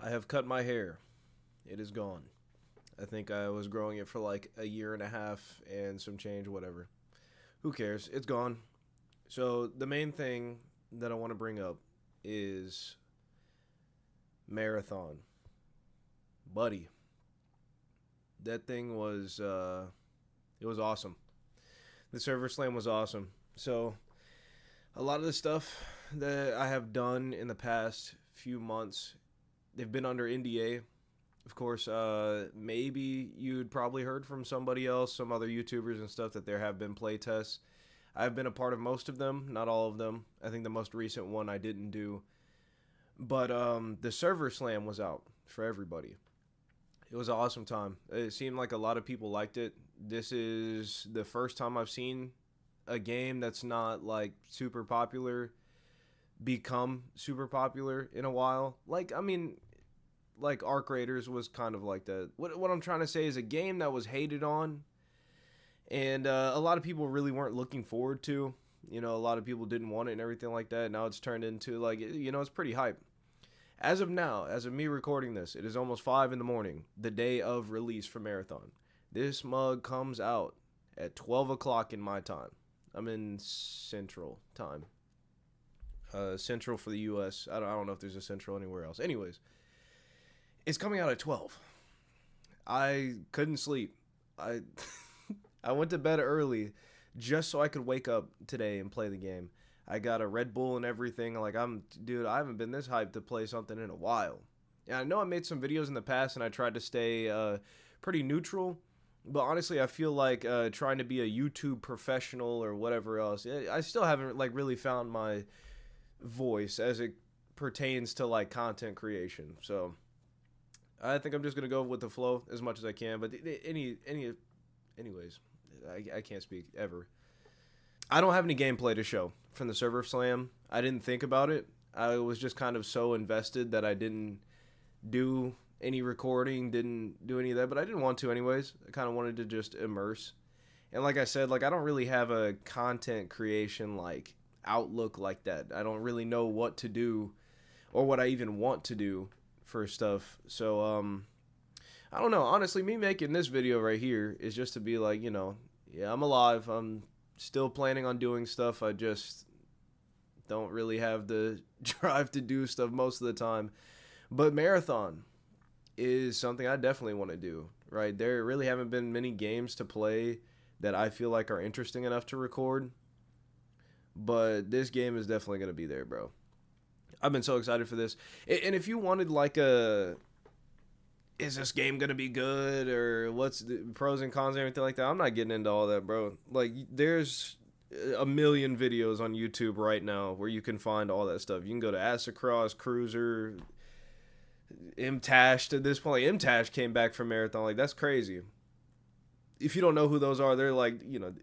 I have cut my hair. It is gone. I think I was growing it for like a year and a half and some change, whatever. Who cares? It's gone. So, the main thing that I want to bring up is Marathon. Buddy, that thing was, it was awesome. The server slam was awesome. So, a lot of the stuff that I have done in the past few months, they've been under NDA. Of course, maybe you'd probably heard from somebody else, some other YouTubers and stuff, that there have been playtests. I've been a part of most of them, not all of them. I think the most recent one I didn't do. But the server slam was out for everybody. It was an awesome time. It seemed like a lot of people liked it. This is the first time I've seen a game that's not like super popular become super popular in a while. Like, I mean, like Arc Raiders was kind of like that. What I'm trying to say is a game that was hated on, and a lot of people really weren't looking forward to. You know, a lot of people didn't want it and everything like that. Now it's turned into like, you know, it's pretty hype. As of now, as of me recording this, it is almost 5 in the morning, the day of release for Marathon. This mug comes out at 12 o'clock in my time. I'm in Central time. Central for the U.S. I don't know if there's a Central anywhere else. Anyways, it's coming out at 12. I couldn't sleep. I I went to bed early just so I could wake up today and play the game. I got a Red Bull and everything. Like, dude, I haven't been this hyped to play something in a while. And I know I made some videos in the past and I tried to stay pretty neutral. But honestly, I feel like trying to be a YouTube professional or whatever else, I still haven't like really found my voice as it pertains to like content creation. So I think I'm just gonna go with the flow as much as I can. But anyways, I can't speak ever. I don't have any gameplay to show from the server slam. I didn't think about it. I was just kind of so invested that I didn't do any recording, didn't do any of that, but I didn't want to anyways. I kind of wanted to just immerse. And like I said, like I don't really have a content creation like outlook like that. I don't really know what to do or what I even want to do for stuff. So I don't know. Honestly, me making this video right here is just to be like, you know, yeah, I'm alive. I'm still planning on doing stuff. I just don't really have the drive to do stuff most of the time. But Marathon is something I definitely want to do, right? There really haven't been many games to play that I feel like are interesting enough to record. But this game is definitely going to be there, bro. I've been so excited for this. And if you wanted like a, is this game gonna be good or what's the pros and cons and everything like that, I'm not getting into all that, bro. Like, there's a million videos on YouTube right now where you can find all that stuff. You can go to Acicross, Cruiser, MTash. To this point, like, MTash came back from Marathon. Like, that's crazy. If you don't know who those are, they're like, you know,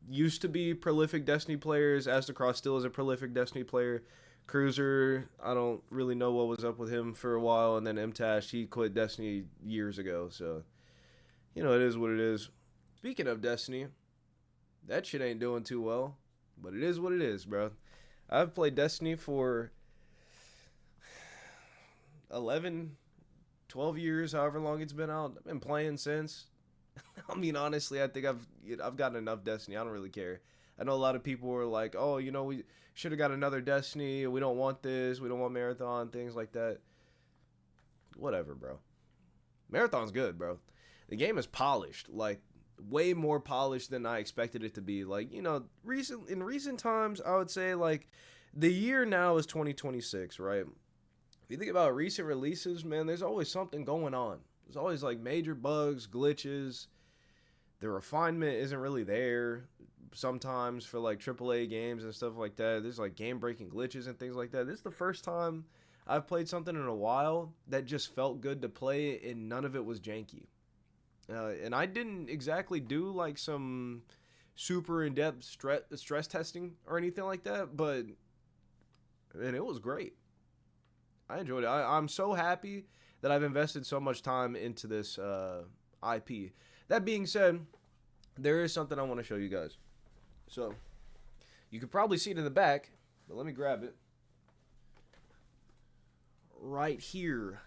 used to be prolific Destiny players. Acicross still is a prolific Destiny player. Cruiser, I don't really know what was up with him for a while, and then MTash, he quit Destiny years ago, so, you know, it is what it is. Speaking of Destiny, that shit ain't doing too well, but it is what it is, bro. I've played Destiny for 11, 12 years, however long it's been out. I've been playing since. I mean, honestly, I think I've gotten enough Destiny. I don't really care. I know a lot of people were like, oh, you know, we should have got another Destiny. We don't want this. We don't want Marathon, things like that. Whatever, bro. Marathon's good, bro. The game is polished, like way more polished than I expected it to be. Like, you know, in recent times, I would say like the year now is 2026, right? If you think about recent releases, man, there's always something going on. There's always like major bugs, glitches. The refinement isn't really there sometimes for like AAA games and stuff like that. There's like game breaking glitches and things like that. This is the first time I've played something in a while that just felt good to play and none of it was janky. And I didn't exactly do like some super in depth stress testing or anything like that, but man, it was great. I enjoyed it. I'm so happy that I've invested so much time into this IP. That being said, there is something I want to show you guys. So, you could probably see it in the back, but let me grab it. Right here.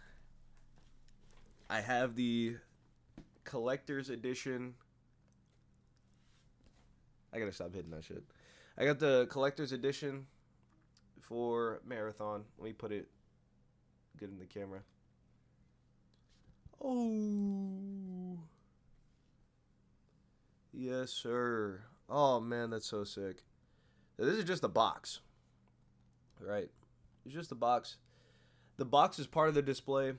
I have the collector's edition. I gotta stop hitting that shit. I got the collector's edition for Marathon. Let me put it good in the camera. Oh. Yes, sir. Oh, man, that's so sick. This is just a box. Right? It's just a box. The box is part of the display.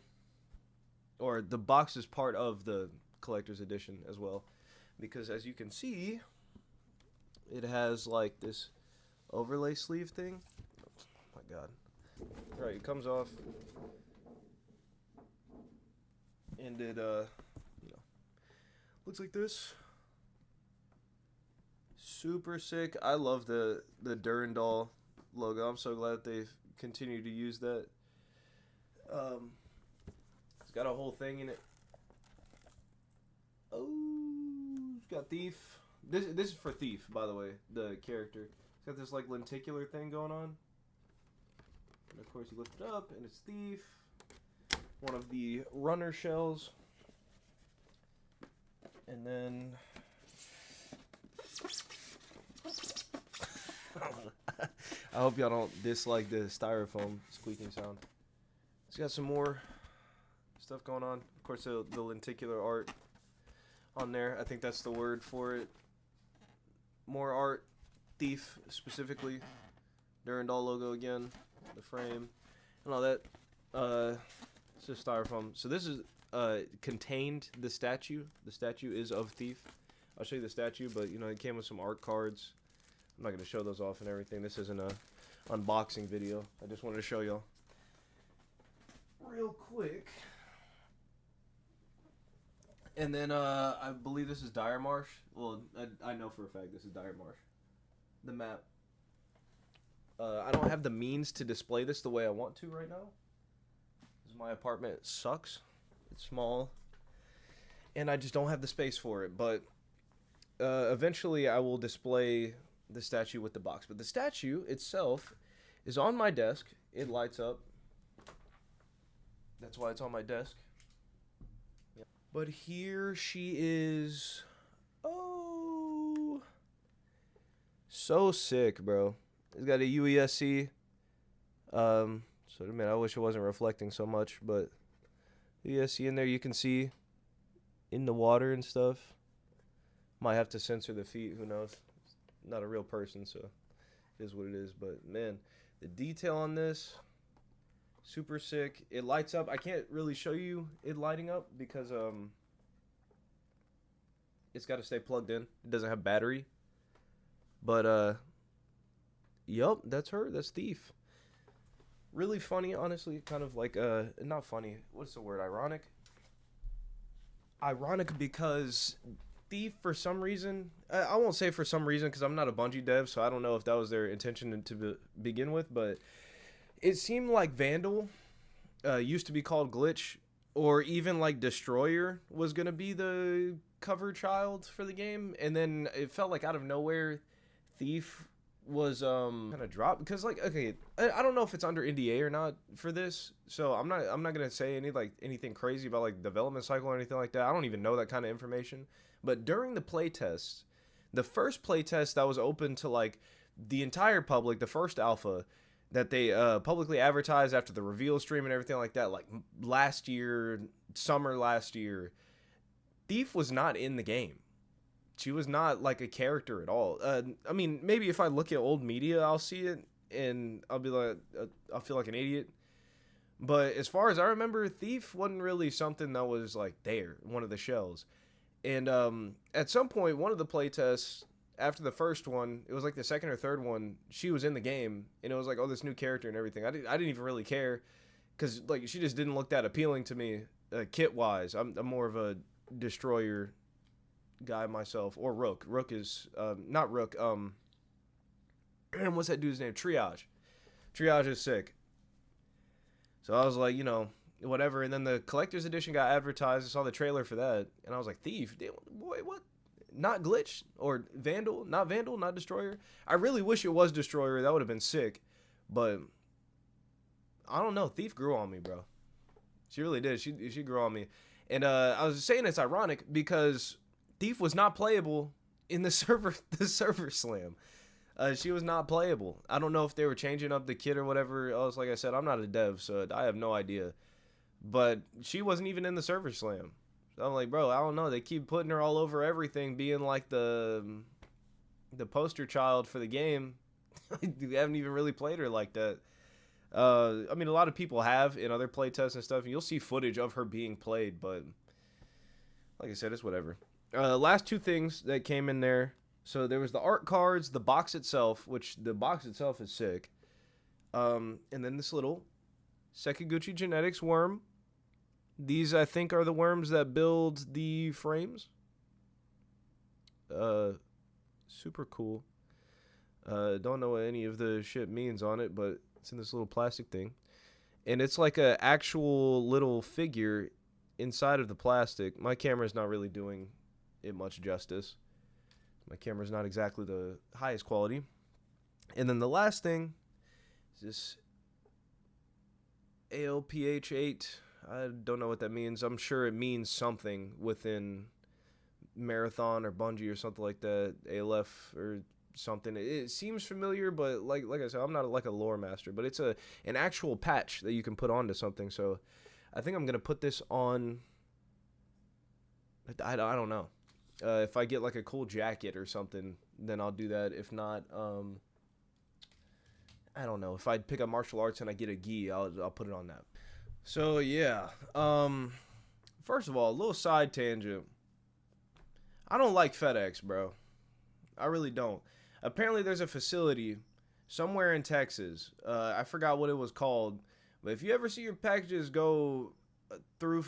Or the box is part of the collector's edition as well. Because as you can see, it has like this overlay sleeve thing. Oh my god. Right, it comes off. And it, looks like this. Super sick. I love the Durandal logo. I'm so glad that they've continued to use that. It's got a whole thing in it. Oh, it's got Thief. This is for Thief, by the way, the character. It's got this like lenticular thing going on. And of course you lift it up and it's Thief. One of the runner shells. And then I hope y'all don't dislike the styrofoam squeaking sound. It's got some more stuff going on. Of course, the lenticular art on there. I think that's the word for it. More art. Thief, specifically. Durandal logo again. The frame. And all that. It's just styrofoam. So this is contained the statue. The statue is of Thief. I'll show you the statue, but you know, it came with some art cards. I'm not going to show those off and everything. This isn't a unboxing video. I just wanted to show y'all real quick. And then I believe this is Dire Marsh. Well, I know for a fact this is Dire Marsh. The map. I don't have the means to display this the way I want to right now, because my apartment sucks. It's small, and I just don't have the space for it. But eventually I will display the statue with the box. But the statue itself is on my desk. It lights up. That's why it's on my desk. Yep. But here she is. Oh, so sick, bro. It's got a UESC. So man, I wish it wasn't reflecting so much, but UESC in there. You can see in the water and stuff. Might have to censor the feet. Who knows? Not a real person, so it is what it is. But man, the detail on this, super sick. It lights up. I can't really show you it lighting up because it's got to stay plugged in. It doesn't have battery. But yup, that's her. That's Thief. Really funny, honestly. Kind of like not funny. What's the word? Ironic. Ironic because Thief, for some reason, I won't say for some reason because I'm not a Bungie dev, so I don't know if that was their intention to begin with, but it seemed like Vandal used to be called Glitch, or even like Destroyer was going to be the cover child for the game, and then it felt like out of nowhere, Thief was kind of dropped because, like, okay, I don't know if it's under NDA or not for this, so I'm not gonna say anything crazy about like development cycle or anything like that. I don't even know that kind of information. But during the playtest, the first playtest that was open to like the entire public, the first alpha that they publicly advertised after the reveal stream and everything like that, like last year, summer last year, Thief was not in the game. She was not like a character at all. I mean, maybe if I look at old media, I'll see it and I'll be like, I'll feel like an idiot. But as far as I remember, Thief wasn't really something that was like there, one of the shells. And at some point, one of the playtests after the first one, it was like the second or third one, she was in the game, and it was like, oh, this new character and everything. I didn't even really care, because like she just didn't look that appealing to me, kit wise. I'm more of a Destroyer guy myself, or Rook. Rook is not Rook. What's that dude's name? Triage. Triage is sick. So I was like, you know, whatever. And then the collector's edition got advertised. I saw the trailer for that, and I was like, Thief, boy, what? Not Glitch or Vandal? Not Vandal, not Destroyer. I really wish it was Destroyer. That would have been sick. But I don't know. Thief grew on me, bro. She really did. She grew on me. And I was saying it's ironic because Thief was not playable in the server slam. She was not playable. I don't know if they were changing up the kit or whatever else. Like I said, I'm not a dev, so I have no idea. But she wasn't even in the server slam. So I'm like, bro, I don't know. They keep putting her all over everything, being like the poster child for the game. We haven't even really played her like that. I mean, a lot of people have in other playtests and stuff. And you'll see footage of her being played, but like I said, it's whatever. Last two things that came in there. So there was the art cards, the box itself, which the box itself is sick. And then this little Sekiguchi Genetics worm. These, I think, are the worms that build the frames. Super cool. Don't know what any of the shit means on it, but it's in this little plastic thing. And it's like a actual little figure inside of the plastic. My camera's not really doing it much justice. My camera's not exactly the highest quality. And then the last thing is this ALPH8. I don't know what that means. I'm sure it means something within Marathon or Bungie or something like that. ALF or something. It seems familiar, but like I said, I'm not like a lore master. But it's an actual patch that you can put onto something. So I think I'm gonna put this on. I don't know. If I get like a cool jacket or something, then I'll do that. If not, I don't know. If I pick up martial arts and I get a gi, I'll put it on that. So yeah. First of all, a little side tangent. I don't like FedEx, bro. I really don't. Apparently, there's a facility somewhere in Texas. I forgot what it was called, but if you ever see your packages go through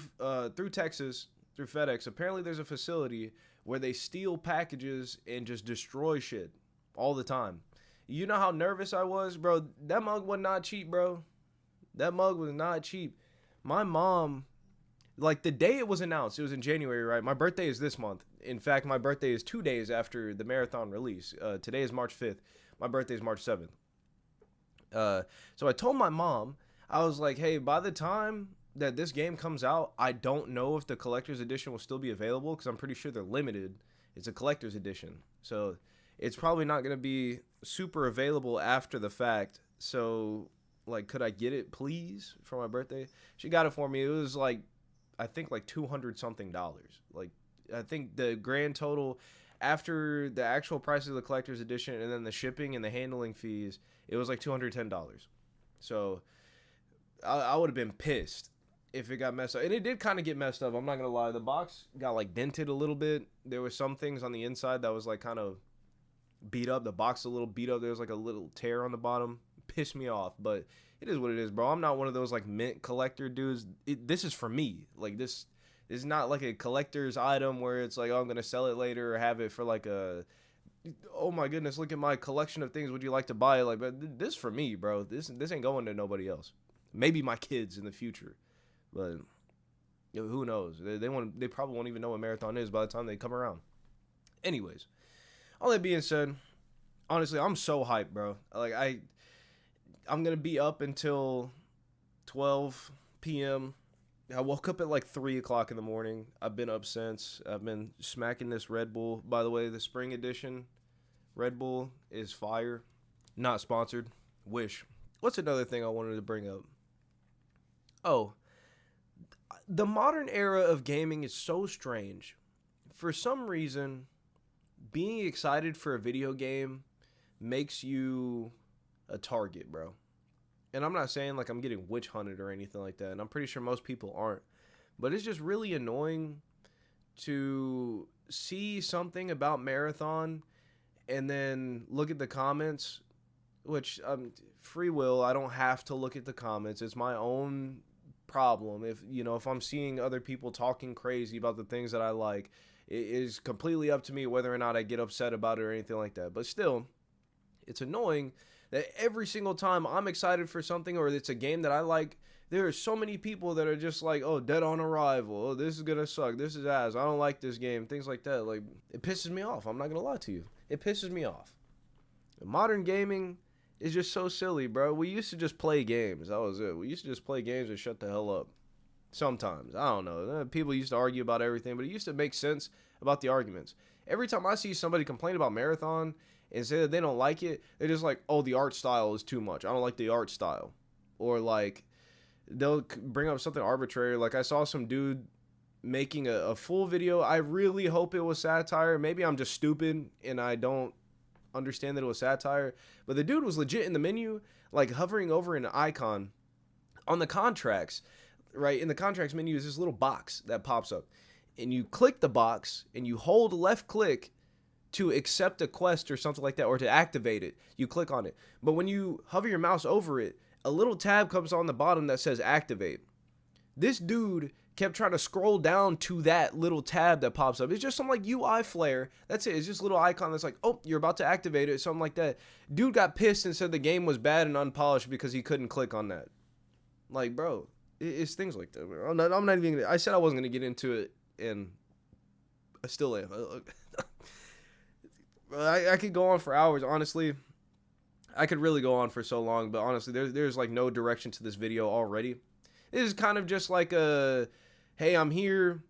Texas through FedEx, apparently there's a facility where they steal packages and just destroy shit all the time. You know how nervous I was, bro? That mug was not cheap, bro. That mug was not cheap. My mom, like the day it was announced, it was in January, right? My birthday is this month. In fact, my birthday is 2 days after the Marathon release. Today is March 5th. My birthday is March 7th. So I told my mom, I was like, hey, by the time that this game comes out, I don't know if the collector's edition will still be available because I'm pretty sure they're limited. It's a collector's edition. So it's probably not going to be super available after the fact. So, like, could I get it, please, for my birthday? She got it for me. It was like, I think like $200-something. Like, I think the grand total after the actual price of the collector's edition and then the shipping and the handling fees, it was like $210. So I would have been pissed if it got messed up. And it did kind of get messed up. I'm not going to lie. The box got like dented a little bit. There were some things on the inside that was like kind of beat up. The box a little beat up. There was like a little tear on the bottom. Pissed me off. But it is what it is, bro. I'm not one of those like mint collector dudes. This is for me. Like this is not like a collector's item where it's like, oh, I'm going to sell it later or have it for like a, oh my goodness, look at my collection of things. Would you like to buy it? Like, but this for me, bro. This ain't going to nobody else. Maybe my kids in the future, but who knows? They probably won't even know what Marathon is by the time they come around. Anyways, all that being said, honestly, I'm so hyped, bro. Like I'm gonna be up until 12 p.m. I woke up at like 3 o'clock in the morning. I've been up since. I've been smacking this Red Bull. By the way, the spring edition Red Bull is fire. Not sponsored. Wish. What's another thing I wanted to bring up? Oh, the modern era of gaming is so strange. For some reason, being excited for a video game makes you a target, bro. And I'm not saying like I'm getting witch hunted or anything like that. And I'm pretty sure most people aren't. But it's just really annoying to see something about Marathon and then look at the comments, which free will. I don't have to look at the comments. It's my own problem. If I'm seeing other people talking crazy about the things that I like, it is completely up to me whether or not I get upset about it or anything like that. But still, it's annoying that every single time I'm excited for something or it's a game that I like, there are so many people that are just like, oh, Dead on Arrival. Oh, this is going to suck. This is ass. I don't like this game. Things like that. Like, it pisses me off. I'm not going to lie to you. It pisses me off. Modern gaming is just so silly, bro. We used to just play games. That was it. We used to just play games and shut the hell up. Sometimes. I don't know. People used to argue about everything, but it used to make sense about the arguments. Every time I see somebody complain about Marathon and say that they don't like it, they're just like, oh, the art style is too much. I don't like the art style. Or like, they'll bring up something arbitrary. Like, I saw some dude making a full video. I really hope it was satire. Maybe I'm just stupid and I don't understand that it was satire. But the dude was legit in the menu, like hovering over an icon on the contracts. Right, in the contracts menu is this little box that pops up, and you click the box and you hold left click to accept a quest or something like that, or to activate it. You click on it, but when you hover your mouse over it, a little tab comes on the bottom that says activate. This dude kept trying to scroll down to that little tab that pops up. It's just some like UI flare. That's it. It's just a little icon that's like, oh, you're about to activate it, something like that. Dude got pissed and said the game was bad and unpolished because he couldn't click on that. Like, bro, it's things like that. I'm not even. I said I wasn't gonna get into it, and I still am. I could go on for hours. Honestly, I could really go on for so long. But honestly, there's like no direction to this video already. This is kind of just like a, hey, I'm here.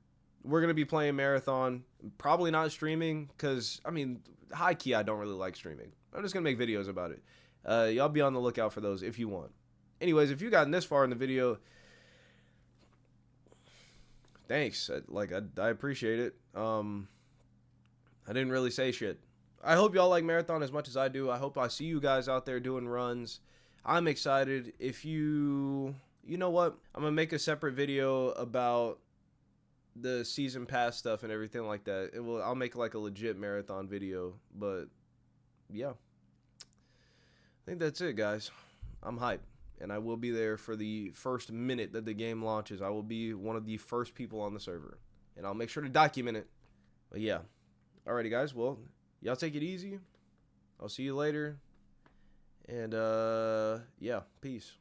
We're gonna be playing Marathon. Probably not streaming because I mean, high key, I don't really like streaming. I'm just gonna make videos about it. Y'all be on the lookout for those if you want. Anyways, if you gotten this far in the video, thanks. I appreciate it. I didn't really say shit. I hope y'all like Marathon as much as I do. I hope I see you guys out there doing runs. I'm excited. If you know what? I'm going to make a separate video about the season pass stuff and everything like that. I'll make like a legit Marathon video, but yeah. I think that's it, guys. I'm hyped. And I will be there for the first minute that the game launches. I will be one of the first people on the server. And I'll make sure to document it. But yeah. Alrighty, guys. Well, y'all take it easy. I'll see you later. And, yeah. Peace.